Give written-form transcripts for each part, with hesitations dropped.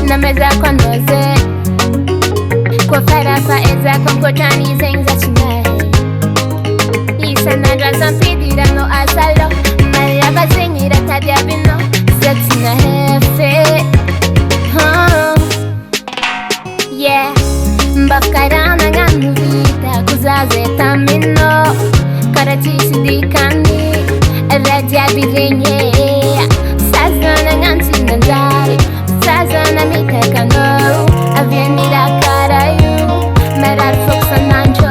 Nameza konoze kwa farafa eza kwa mkotani zenza chinae Isa nandra zampidira no asalo Maya bazenyira tadia bino Zetina hefe Yeah Mbakarana nganu vita kuzaze tamino Karatisi dikani Radia birenye Sazana ngansi nandari Sazana miteka no Avenida Carayu Merar Foxa Nancho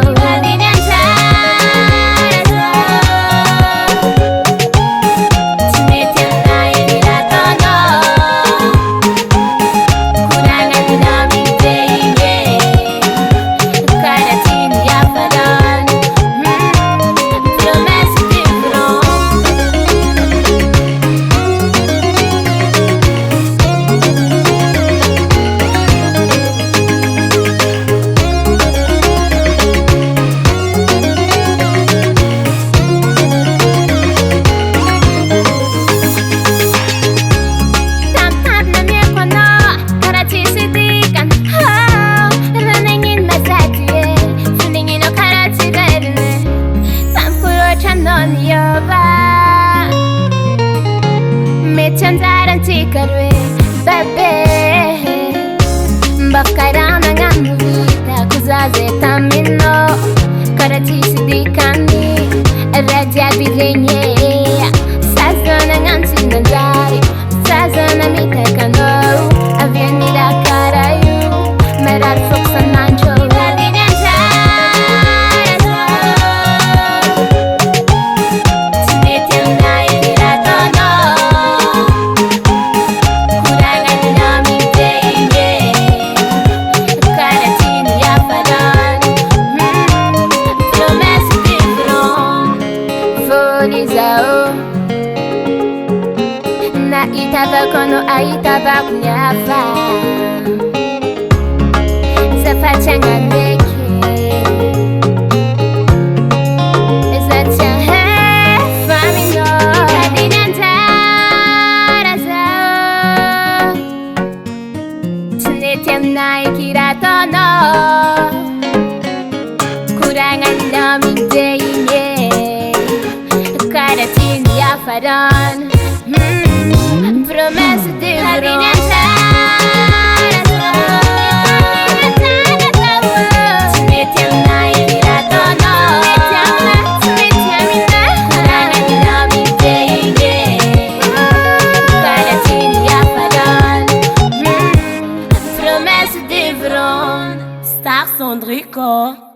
Chandaran tikarwe babe Bakarana nganu vita kuzaze tamino Karatisi dikani Radia birenye Sazana ngansi nandari Sazana miteka no Avenida Carayu Merar Foxa Nancho Na itaba kono aitaba kunyafa Zafachanga neke Zatia hefa mino Kadinantara zao Tunetiam na ikiratono Kurangan nami deyinye Karatini afaran Promessa de verão Star Sandrico